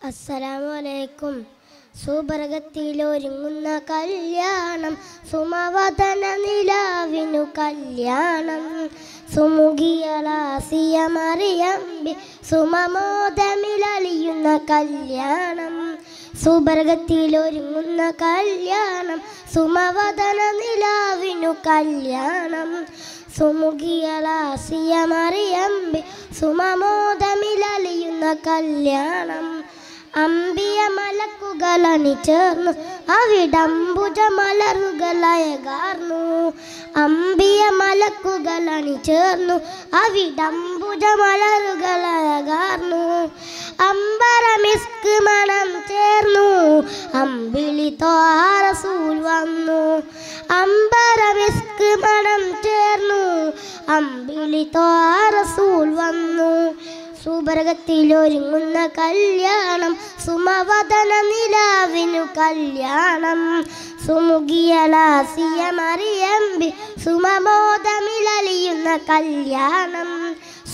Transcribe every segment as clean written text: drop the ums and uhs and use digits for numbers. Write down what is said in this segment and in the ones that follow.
അസ്സലാമലൈക്കും. സുബർഗത്തിലൊരുങ്ങുന്ന കല്യാണം, സുമവദന നിലാവിനു കല്യാണം. സുമുഖിയളാസിയ മറിയമ്പി സുമമോദമിലലിയുന്ന കല്യാണം. സുബർഗത്തിലൊരുങ്ങുന്ന കല്യാണം, സുമവദന നിലാവിനു കല്യാണം. സുമുഖിയളാസിയ മറിയമ്പി സുമമോദമിലലിയുന്ന കല്യാണം. അമ്പിയ മലക്കുകളണി ചേർന്നു അവിടംബുജ മലറുകളയകാർന്നു. അമ്പിയ മലക്കുകളണി ചേർന്നു അവിടംബുജ മലറുകളയകാർന്നു. അമ്പരമിസ്ക് മണം ചേർന്നു അമ്പിളി ത്വാഹ റസൂൽ വന്നു. അമ്പരമിസ്ക് മണം ചേർന്നു അമ്പിളി ത്വാഹ റസൂൽ വന്നു. സുബർഗത്തിലൊരുങ്ങുന്ന കല്യാണം, സുമവദന നിലാവിനു കല്യാണം. സുമുഖിയളാസിയ മറിയമ്പി സുമമോദമിലലിയുന്ന കല്യാണം.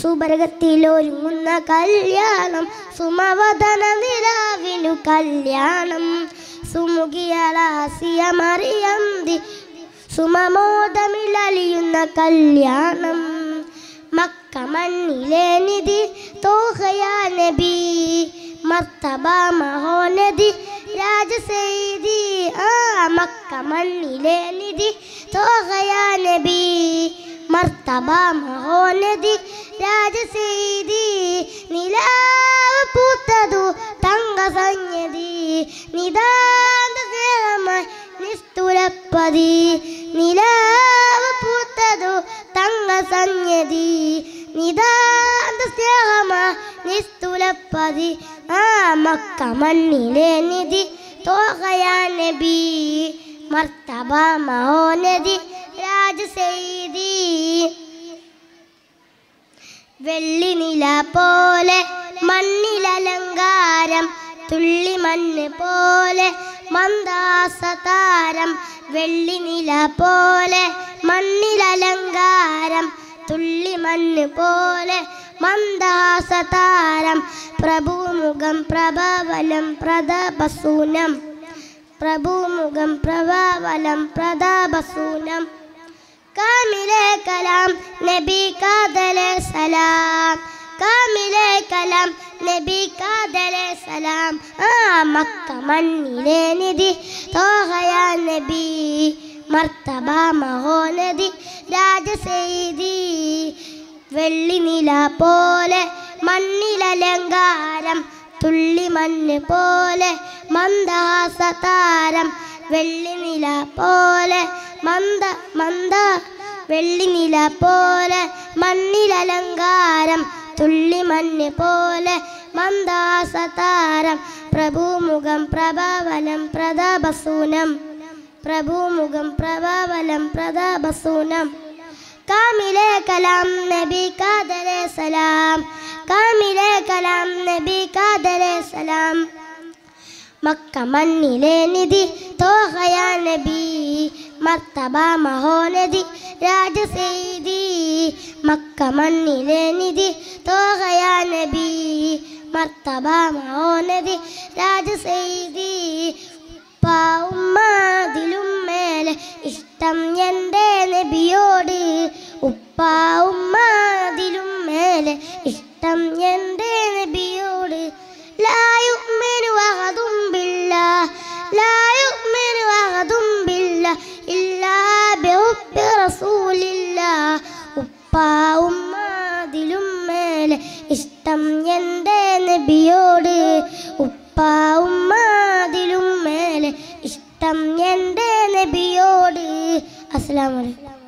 സുബർഗത്തിലൊരുങ്ങുന്ന കല്യാണം, സുമവദന നിലാവിനു കല്യാണം. സുമുഖിയളാസിയ മറിയമ്പി സുമമോദമിലലിയുന്ന കല്യാണം. മക്ക മണ്ണിലെ നിധി തോഹയാ നബി, മർത്തബ മഹോനദി രാജസൈദി. മക്ക മണ്ണിലെ നിധി തോഹയാ നബി, മർത്തബ മഹോനദി രാജസൈദി. നിലാവ് പൂത്തതു തങ്ക സഞ്ജതി, നിതാന്ത സ്നേഹമായി നിസ്തുലപ്പതി. നിലാവ് പൂത്തതു തങ്ക സഞ്ജതി, നിതാന്ത സ്നേഹമായി നിസ്തുലപ്പതി. മക്ക മണ്ണിലെ നിധി തോഹയാ നബി, മർത്തബ മഹോനദി രാജസൈദി. വെള്ളി നില പോലെ മണ്ണിലലങ്കാരം, തുള്ളി മണ്ണ് പോലെ മന്ദാസതാരം. വെള്ളി നില പോലെ മണ്ണിലലങ്കാരം, തുള്ളി മണ്ണ് പോലെ മന്ദാസതാരം. പ്രഭുമുഖം പ്രഭാവലം പ്രതാപസൂനം, പ്രഭുമുഖം പ്രഭാവലം പ്രതാപസൂനം. കാമിലെ കലാം നബി കാദലെ സലാം, കാമിലെ കലാം നബി കാദലെ സലാം. മക്ക മണ്ണിലെ നിധി തോഹയാ നബി, മർത്തബ മഹോനദി രാജസൈദി. വെള്ളി നില പോലെ മണ്ണിലലങ്കാരം, തുള്ളി മണ്ണ് പോലെ മന്ദാസതാരം. വെള്ളി നില പോലെ വെള്ളി നില പോലെ മണ്ണിലലങ്കാരം, തുള്ളി മണ്ണ് പോലെ മന്ദാസതാരം. പ്രഭുമുഖം പ്രഭാവലം പ്രതാപസൂനം, പ്രഭുമുഖം പ്രഭാവലം പ്രതാപസൂനം. കാമിലെ കലാം നബി കാദലെ സലാം, കാമിലെ കലാം നബി കാദലെ സലാം. മക്ക മണ്ണിലെ നിധി തോഹയാ നബി, മർത്തബ മഹോനദി രാജസൈദി. മക്ക മണ്ണിലെ നിധി തോഹയാ നബി, മർത്തബ മഹോനദി രാജസൈദി. ഉപ്പ ഉമ്മതിലും മേലെ ഇഷ്ടം എൻ്റെ നബിയോട്, ഉപ്പ ഉമ്മതിലും മേലെ ഇഷ്ടം എൻ്റെ നബിയോട്. ലാ യുഅ്മിനു അഹദും ബില്ലാഹ്, ലാ യുഅ്മിനു അഹദും ബില്ലാഹ് ഇല്ലാ ബിഹുബ്ബി റസൂലില്ലാഹ്. ഉപ്പ ഉമ്മതിലും മേലെ ഇഷ്ടം എൻ്റെ നബിയോട്, ഉപ്പ ഉമ്മതിലും മേലെ ഇഷ്ടം എൻ്റെ നബിയോട്. അസ്സലാമു അലൈക്കും.